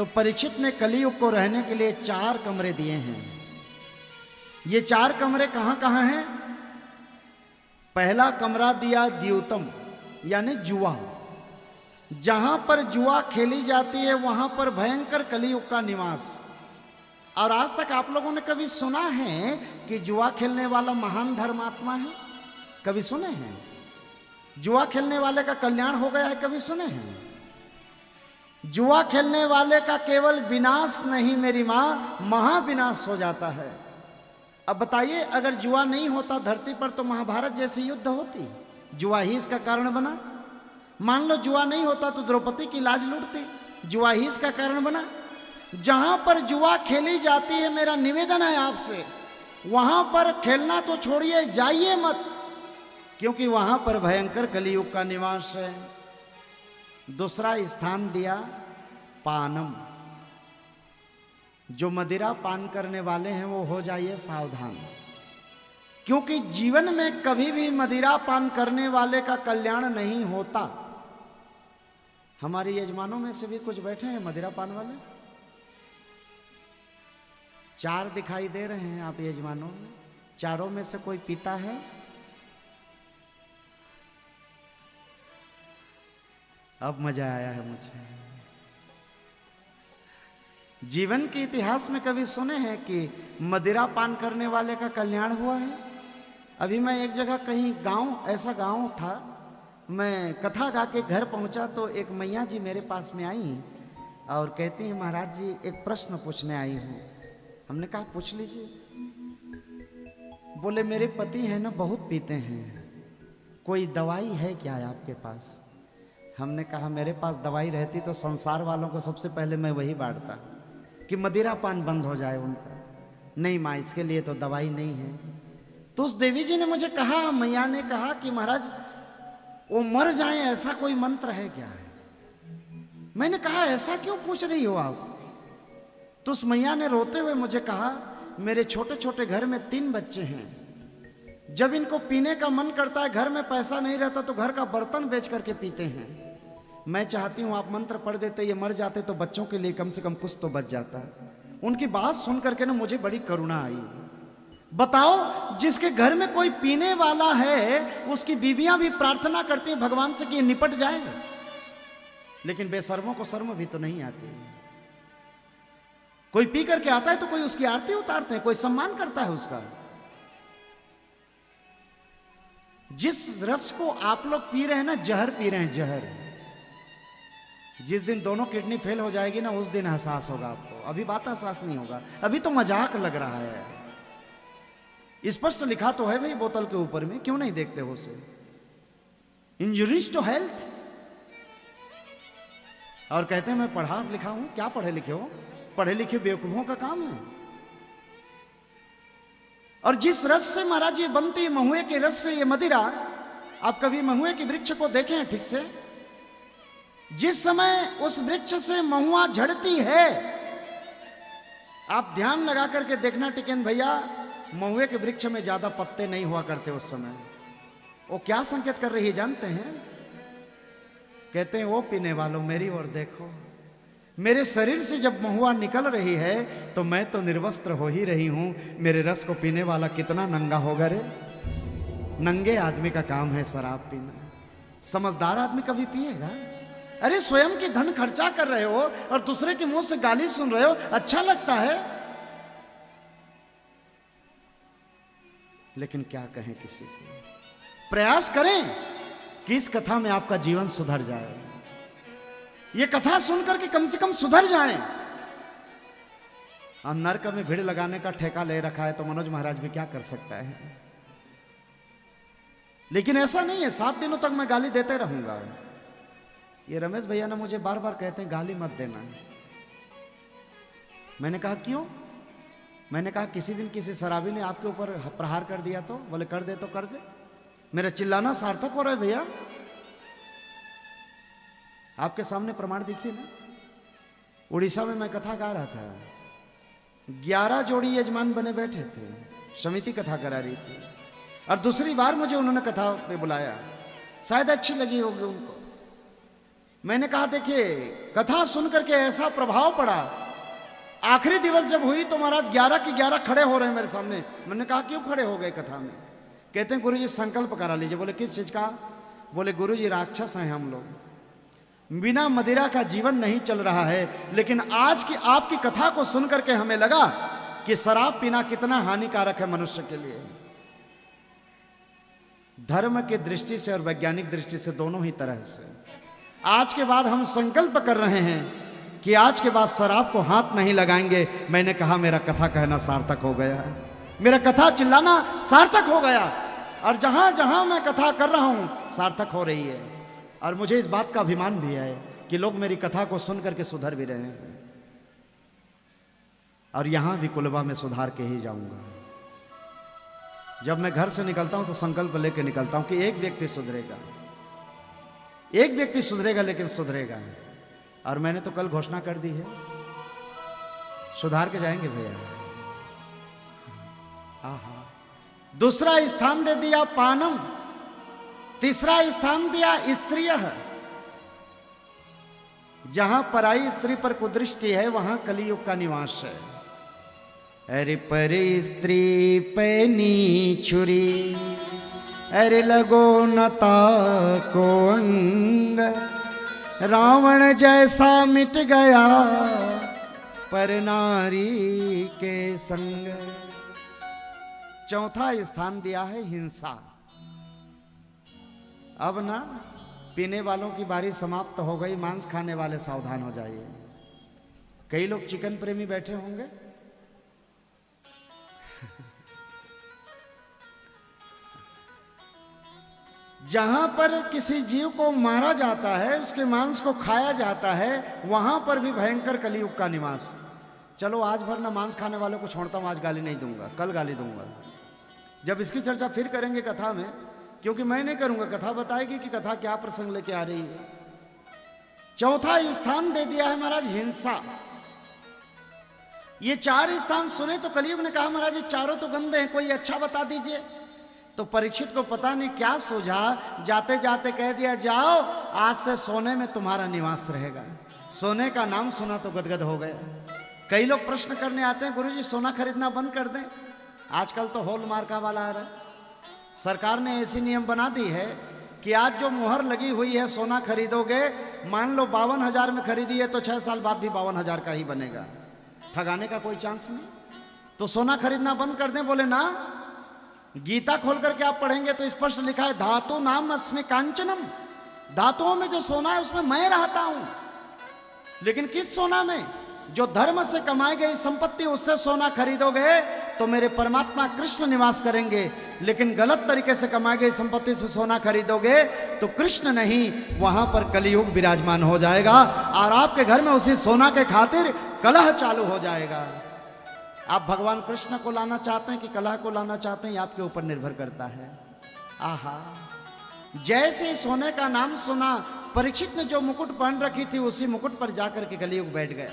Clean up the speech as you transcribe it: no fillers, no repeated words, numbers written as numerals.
तो परीक्षित ने कलियुग को रहने के लिए 4 कमरे दिए हैं। ये 4 कमरे कहां कहां हैं? पहला कमरा दिया द्यूतम यानी जुआ। जहां पर जुआ खेली जाती है वहां पर भयंकर कलियुग का निवास। और आज तक आप लोगों ने कभी सुना है कि जुआ खेलने वाला महान धर्मात्मा है? कभी सुने हैं? जुआ खेलने वाले का कल्याण हो गया है? कभी सुने हैं? जुआ खेलने वाले का केवल विनाश नहीं मेरी मां, महाविनाश हो जाता है। अब बताइए, अगर जुआ नहीं होता धरती पर तो महाभारत जैसी युद्ध होती? जुआ ही इसका कारण बना। मान लो जुआ नहीं होता तो द्रौपदी की लाज लूटती, जुआ ही इसका कारण बना। जहां पर जुआ खेली जाती है, मेरा निवेदन है आपसे, वहां पर खेलना तो छोड़िए, जाइए मत, क्योंकि वहां पर भयंकर कलियुग का निवास है। दूसरा स्थान दिया पानम। जो मदिरा पान करने वाले हैं वो हो जाइए सावधान, क्योंकि जीवन में कभी भी मदिरा पान करने वाले का कल्याण नहीं होता। हमारे यजमानों में से भी कुछ बैठे हैं मदिरा पान वाले, 4 दिखाई दे रहे हैं आप यजमानों में। चारों में से कोई पीता है? अब मजा आया है मुझे। जीवन के इतिहास में कभी सुने हैं कि मदिरा पान करने वाले का कल्याण हुआ है? अभी मैं एक जगह कहीं गांव, ऐसा गांव था, मैं कथा गा के घर पहुंचा तो एक मैया जी मेरे पास में आई और कहती हैं, महाराज जी एक प्रश्न पूछने आई हूं। हमने कहा पूछ लीजिए। बोले मेरे पति है ना बहुत पीते हैं, कोई दवाई है क्या आपके पास? हमने कहा मेरे पास दवाई रहती तो संसार वालों को सबसे पहले मैं वही बांटता कि मदिरा पान बंद हो जाए उनका। नहीं माँ, इसके लिए तो दवाई नहीं है। तो उस देवी जी ने मुझे कहा, मैया ने कहा कि महाराज वो मर जाए ऐसा कोई मंत्र है क्या? मैंने कहा ऐसा क्यों पूछ रही हो आप? तो उस मैया ने रोते हुए मुझे कहा, मेरे छोटे छोटे घर में 3 बच्चे हैं, जब इनको पीने का मन करता है, घर में पैसा नहीं रहता तो घर का बर्तन बेच करके पीते हैं। मैं चाहती हूं आप मंत्र पढ़ देते, ये मर जाते तो बच्चों के लिए कम से कम कुछ तो बच जाता। उनकी बात सुन करके ना मुझे बड़ी करुणा आई। बताओ, जिसके घर में कोई पीने वाला है उसकी बीवियां भी प्रार्थना करती हैं भगवान से कि ये निपट जाए, लेकिन बेशर्मों को शर्म भी तो नहीं आती। कोई पी करके आता है तो कोई उसकी आरती उतारते हैं, कोई सम्मान करता है उसका। जिस रस को आप लोग पी रहे हैं ना, जहर पी रहे हैं, जहर। जिस दिन दोनों किडनी फेल हो जाएगी ना, उस दिन एहसास होगा आपको। अभी बात एहसास नहीं होगा, अभी तो मजाक लग रहा है। स्पष्ट लिखा तो है भाई बोतल के ऊपर में, क्यों नहीं देखते हो उसे? Injuries to health. और कहते हैं मैं पढ़ा लिखा हूं। क्या पढ़े लिखे हो? पढ़े लिखे बेवकूफों का काम है। और जिस रस से महाराज ये बनती है, महुए के रस से ये मदिरा, आप कभी महुए के वृक्ष को देखें हैं ठीक से? जिस समय उस वृक्ष से महुआ झड़ती है, आप ध्यान लगा करके देखना टिकेन भैया, महुए के वृक्ष में ज्यादा पत्ते नहीं हुआ करते उस समय। वो क्या संकेत कर रही है जानते हैं? कहते हैं वो पीने वालों मेरी ओर देखो, मेरे शरीर से जब महुआ निकल रही है तो मैं तो निर्वस्त्र हो ही रही हूं, मेरे रस को पीने वाला कितना नंगा होगा रे। नंगे आदमी का काम है शराब पीना, समझदार आदमी कभी पिएगा? अरे स्वयं की धन खर्चा कर रहे हो और दूसरे के मुंह से गाली सुन रहे हो, अच्छा लगता है? लेकिन क्या कहें किसी को। प्रयास करें कि इस कथा में आपका जीवन सुधर जाए, ये कथा सुनकर के कम से कम सुधर जाएं। और नरक में भीड़ लगाने का ठेका ले रखा है तो मनोज महाराज भी क्या कर सकता है? लेकिन ऐसा नहीं है 7 दिनों तक मैं गाली देते रहूंगा। ये रमेश भैया ना मुझे बार बार कहते हैं गाली मत देना। मैंने कहा क्यों? मैंने कहा किसी दिन किसी शराबी ने आपके ऊपर प्रहार कर दिया तो? बोले कर दे तो कर दे, मेरा चिल्लाना सार्थक हो रहा है भैया। आपके सामने प्रमाण देखिए ना। उड़ीसा में मैं कथा गा रहा था, 11 जोड़ी यजमान बने बैठे थे, समिति कथा करा रही थी, और दूसरी बार मुझे उन्होंने कथा पे बुलाया, शायद अच्छी लगी होगी उनको। मैंने कहा देखिए, कथा सुनकर के ऐसा प्रभाव पड़ा, आखिरी दिवस जब हुई तो महाराज 11 की 11 खड़े हो रहे हैं मेरे सामने। मैंने कहा क्यों खड़े हो गए कथा में? कहते हैं गुरुजी संकल्प करा लीजिए। बोले किस चीज का? बोले गुरुजी राक्षस हैं हम लोग, बिना मदिरा का जीवन नहीं चल रहा है, लेकिन आज की आपकी कथा को सुनकर के हमें लगा कि शराब पीना कितना हानिकारक है मनुष्य के लिए। धर्म की दृष्टि से और वैज्ञानिक दृष्टि से दोनों ही तरह से आज के बाद हम संकल्प कर रहे हैं कि आज के बाद शराब को हाथ नहीं लगाएंगे। मैंने कहा मेरा कथा कहना सार्थक हो गया, मेरा कथा चिल्लाना सार्थक हो गया, और जहां जहां मैं कथा कर रहा हूं सार्थक हो रही है। और मुझे इस बात का अभिमान भी है कि लोग मेरी कथा को सुन करके सुधर भी रहे हैं, और यहां भी कुलबा में सुधार के ही जाऊंगा। जब मैं घर से निकलता हूं तो संकल्प लेके निकलता हूं कि एक व्यक्ति सुधरेगा, एक व्यक्ति सुधरेगा, लेकिन सुधरेगा। और मैंने तो कल घोषणा कर दी है, सुधार के जाएंगे भैया। आहा, दूसरा स्थान दे दिया पानम, तीसरा स्थान दिया स्त्रिय। जहां पराई स्त्री पर कुदृष्टि है वहां कलियुग का निवास है। अरे पर स्त्री पैनी छुरी, अरे लगो नता को अंग, रावण जैसा मिट गया पर नारी के संग। चौथा स्थान दिया है हिंसा। अब ना पीने वालों की बारी समाप्त हो गई, मांस खाने वाले सावधान हो जाइए। कई लोग चिकन प्रेमी बैठे होंगे, जहां पर किसी जीव को मारा जाता है, उसके मांस को खाया जाता है, वहां पर भी भयंकर कलियुग का निवास। चलो आज भर ना मांस खाने वालों को छोड़ता हूं, आज गाली नहीं दूंगा, कल गाली दूंगा। जब इसकी चर्चा फिर करेंगे कथा में, क्योंकि मैं नहीं करूंगा, कथा बताएगी कि कथा क्या प्रसंग लेके आ रही है। चौथा स्थान दे दिया है महाराज हिंसा। ये 4 स्थान सुने तो कलियुग ने कहा महाराज ये चारों तो गंदे हैं, कोई अच्छा बता दीजिए। तो परीक्षित को पता नहीं क्या सूझा, जाते जाते कह दिया जाओ आज से सोने में तुम्हारा निवास रहेगा। सोने का नाम सुना तो गदगद हो गया। कई लोग प्रश्न करने आते हैं गुरुजी सोना खरीदना बंद कर दें। आजकल तो हॉलमार्का वाला आ रहा है। सरकार ने ऐसी नियम बना दी है कि आज जो मुहर लगी हुई है सोना खरीदोगे, मान लो 52,000 में खरीदी है तो 6 साल बाद भी 52,000 का ही बनेगा, ठगाने का कोई चांस नहीं। तो सोना खरीदना बंद कर दें। बोले ना, गीता खोल करके आप पढ़ेंगे तो स्पष्ट लिखा है धातु नाम अस्मि कांचनम, धातुओं में जो सोना है उसमें मैं रहता हूं। लेकिन किस सोना में? जो धर्म से कमाई गई संपत्ति, उससे सोना खरीदोगे तो मेरे परमात्मा कृष्ण निवास करेंगे। लेकिन गलत तरीके से कमाई गई संपत्ति से सोना खरीदोगे तो कृष्ण नहीं, वहां पर कलियुग विराजमान हो जाएगा और आपके घर में उसी सोना के खातिर कलह चालू हो जाएगा। आप भगवान कृष्ण को लाना चाहते हैं कि कलह को लाना चाहते हैं, आपके ऊपर निर्भर करता है। आहा, जैसे सोने का नाम सुना, परीक्षित ने जो मुकुट पहन रखी थी उसी मुकुट पर जाकर के कलियुग बैठ गया।